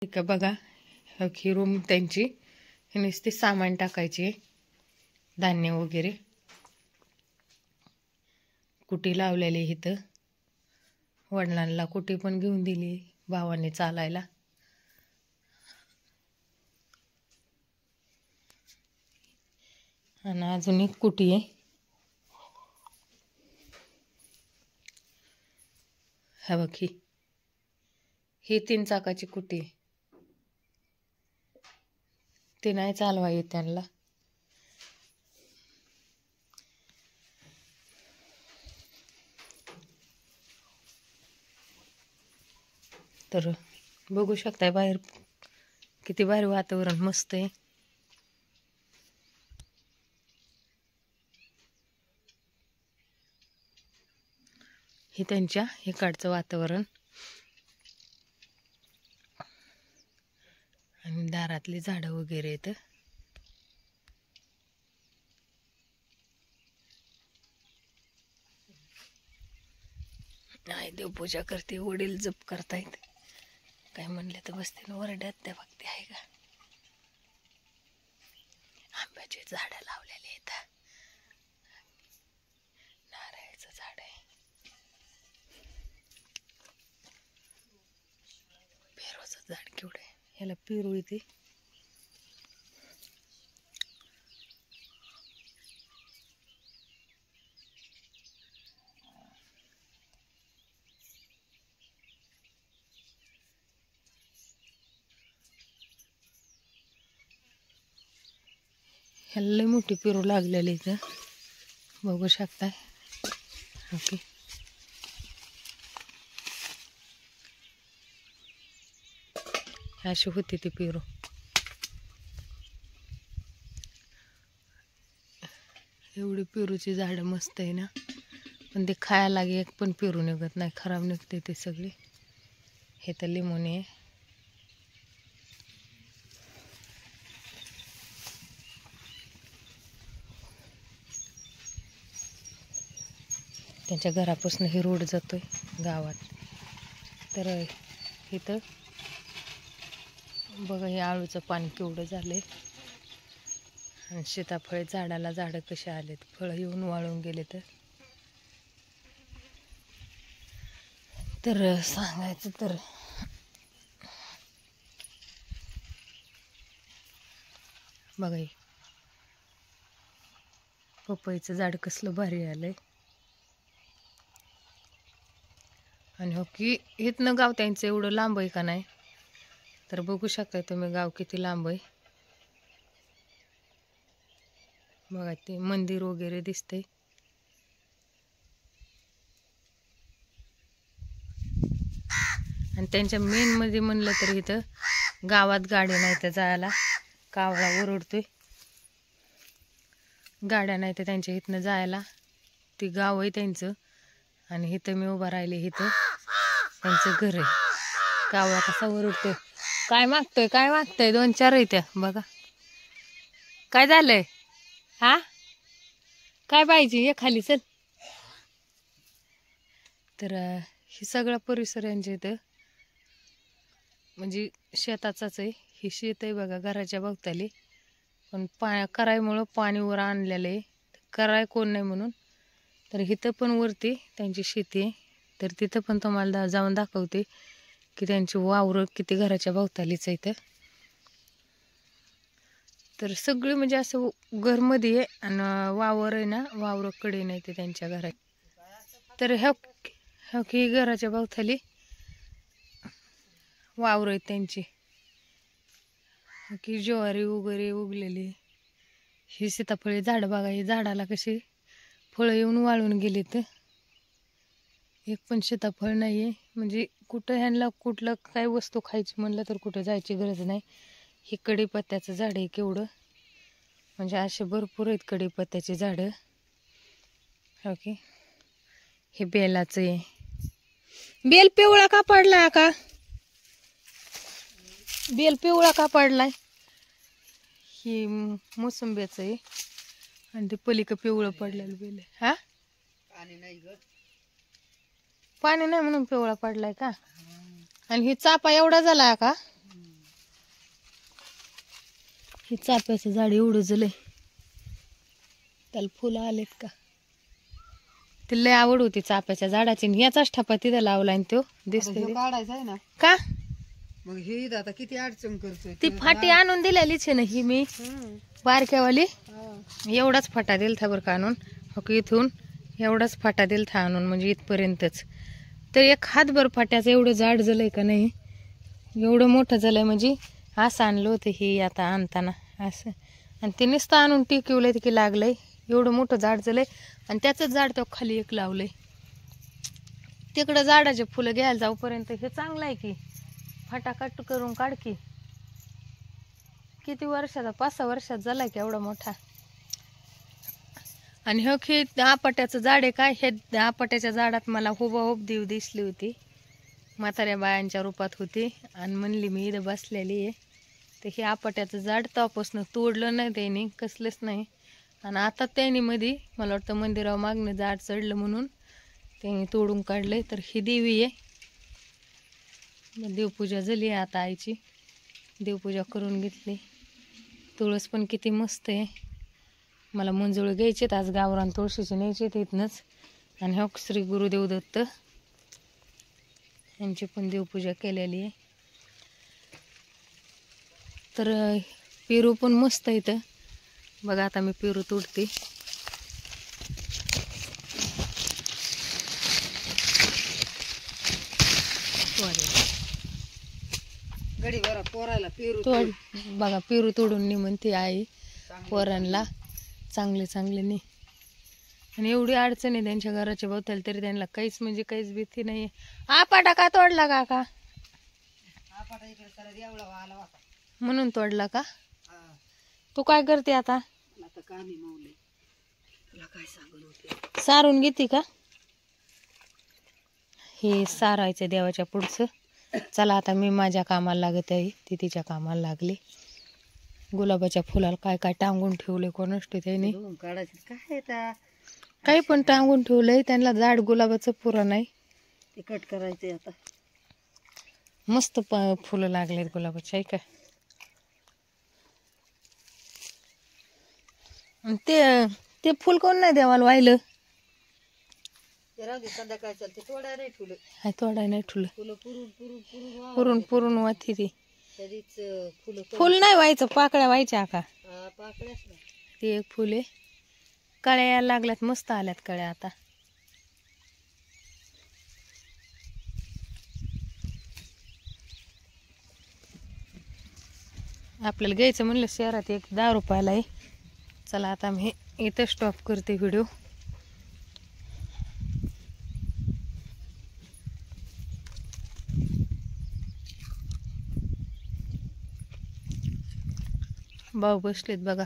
ठीक आहे बघा, ही रूम त्यांची. नुसते सामान टाकायचे, धान्य वगैरे. कुटी लावलेली इथं. वडिलांना कुटी पण घेऊन दिली भावाने चालायला. आणि अजून एक कुटी आहे. हा बघ, ही 3 चाकाची कुटी आहे. ते नाही चालवा येत त्यांना. तर बघू शकताय बाहेर किती भारी वातावरण मस्त आहे. हे त्यांच्या इकडचं वातावरण. आणि दारातली झाडं वगैरे आहेत. आई देवपूजा करते, वडील जप करतायत. काय म्हणले तर बसते वरड्यात. त्या बघते आहे का, आंब्याची झाडं लावलेली आहेत. नारळाचं झाड आहे. पेरूचं झाड केवढं आहे. ह्याला पेरू येते. ह्याला लई मोठी पेरू लागलेली इथं बघू शकताय. ओके, अशी होती ती पेरू. एवढी पेरूची झाडं मस्त आहे ना, पण ते खायला लागे एक पण पेरू निघत नाही, खराब निघते ते सगळे. हे तर लिंबून आहे. त्यांच्या घरापासून हे रोड जातोय गावात. तर इथं बघा, हे आळूचं पान केवढं झालंय. आणि सीताफळ झाडाला झाडं कसे आलेत, फळं येऊन वाळून गेले. तर सांगायचं तर बघा, हे पपईचं झाड कसलं भारी आलंय. आणि हो की इथनं गाव त्यांचं एवढं लांब आहे का नाही, तर बघू शकताय तुम्ही गाव किती लांब आहे. बघा, ते मंदिर वगैरे दिसतंय. आणि त्यांच्या मेन मध्ये म्हणलं तर इथं गावात गाडी नाही तर जायला कावळा ओरडतोय. गाड्या नाही तर त्यांच्या इथनं जायला. ती गाव आहे त्यांचं. आणि इथं मी उभा राहिले, इथं त्यांचं घर आहे. कावळा कसा ओरडतोय, काय मागतोय काय मागतोय. 2-4 आहे त्या बघा. काय झालंय, हा काय पाहिजे, ये खाली चल. तर हे सगळा परिसर यांच्या इथं म्हणजे शेताचाच आहे. हे शेत आहे बघा घराच्या भोवताली. पण करायमुळं पाणी वर आणलेलं आहे. कराय कोण नाही म्हणून. तर इथं पण वरती त्यांची शेती आहे. तर तिथं पण तुम्हाला जाऊन दाखवते की त्यांची वावरं किती घराच्या भोवतालीच आहे. तर सगळे म्हणजे असं घरमध्ये आहे आणि वावर आहे ना, वावरकडे नाही ते त्यांच्या घरात. तर ह्या घराच्या भोवताली वावर आहेत त्यांची. की ज्वारी वगैरे उगलेली. ही सीताफळे झाड बघा, ही झाडाला कशी फळं येऊन वाळून गेले. तर एक पण सीताफळ नाहीये. म्हणजे कुठं ह्यांना कुठलं काही वस्तू खायची म्हणलं तर कुठं जायची गरज नाही. हे कढीपत्त्याचं झाड आहे केवढं, म्हणजे असे भरपूर आहेत कढीपत्त्याची झाडं. ओके, हे बेलाचं आहे. बेल पिवळा का पडलाय का, बेल पिवळा का पडलाय. ही मोसंब्याचं आहे. आणि ते पलीक पिवळं पडलेलं बेल आहे. हा, पाणी नाही म्हणून पिवळा पडलाय का. आणि ही चापा एवढा झाला का. हे चाफ्याचं झाड एवढं झालंय, त्याला फुलं आलेत का. तिला लय आवड होती चाफ्याच्या झाडाची, आणि याचाच ठपा तिथं लावलाय आणि तो दिसतोय काढायचा आहे ना. का. मग हे आता किती अडचण करतोय. ती फाटी आणून दिलेलीच आहे ना ही मी बारक्यावाली. एवढाच फाटा दिलथा बरं का आणून. इथून एवढाच फाटा दिलथा आणून, म्हणजे इथपर्यंतच. तर एक हातभर फाट्याचं एवढं झाड झालंय का नाही, एवढं मोठं झालंय. म्हणजे असं आणलं होतं हे आता आणताना असं, आणि ते नुसतं आणून टिकवलंय की लागलंय. एवढं मोठं झाड झालंय, आणि त्याचंच झाड तो खाली एक लावलंय. तिकडं झाडाचे फुलं घ्यायला जाऊपर्यंत हे चांगलं आहे की, फाटा कट करून काढ की. किती वर्षाचा, 5-6 वर्षात झालाय की एवढा मोठा. आणि हो की आपट्याचं झाड आहे काय, हे आपट्याच्या झाडात मला हुबहुब देव दिसली होती. म्हाताऱ्या बायांच्या रूपात होती, आणि म्हणली मी इथं बसलेली आहे. तर हे आपट्याचं झाड तेव्हापासून तोडलं नाही त्यांनी, कसलंच नाही. आणि आता त्यांनी मध्ये मला वाटतं मंदिरावर मागणं झाड चढलं म्हणून त्यांनी तोडून काढलंय. तर ही देवी आहे. देवपूजा झाली आहे आता आईची, देवपूजा करून घेतली. तुळस पण किती मस्त आहे. मला मंजुळ घ्यायचेत आज, गावरान तुळशीचे न्यायचे इथनंच. आणि हो श्री गुरुदेव दत्त यांची पण देवपूजा केलेली आहे. तर पेरू पण मस्त आहे इथं बघा. आता मी पेरू तोडते. गडी बरा पोराला पेरू तोड बघा, पेरू तोडून नी म्हणते आई पोरांना चांगले चांगले नी. आणि एवढी अडचण आहे त्यांच्या घराच्या भोवताली, तरी त्यांना काहीच म्हणजे काहीच भीती नाही. आपाटा का तोडला काका, म्हणून तोडला का. तू काय करते आता. सारून घेते का. हे सारायचं देवाच्या पुढचं. चला आता मी माझ्या कामाला लागत आहे, ती तिच्या कामाला लागली. गुलाबाच्या फुलाला काय काय टांगून ठेवले कोणास त्याने. काही पण टांगून ठेवलंय त्यांना. झाड गुलाबाचं पुरा नाही, ते कट करायचंय आता. मस्त फुलं लागलेत गुलाबाचे आहे का. ते फुल कोण नाही देवाला वाहिलं. संध्याकाळी चालते. तोडाय नाही ठेवलं. हाय तोडाय नाही ठेवलं. फुलं पुरून पुरून पुरून पुरून पुरून वाथी ती. तरीच फुलं फुल नाही व्हायचं, पाकळ्या व्हायच्या का. पाकळ्याच ना. ते एक फुले कळ्या यायला लागल्यात, मस्त आल्यात कळ्या आता. आपल्याला घ्यायचं म्हणलं शहरात एक 10 रुपयाला आहे. चला आता मी इथं स्टॉप करते व्हिडिओ. भाऊ बसलेत बघा.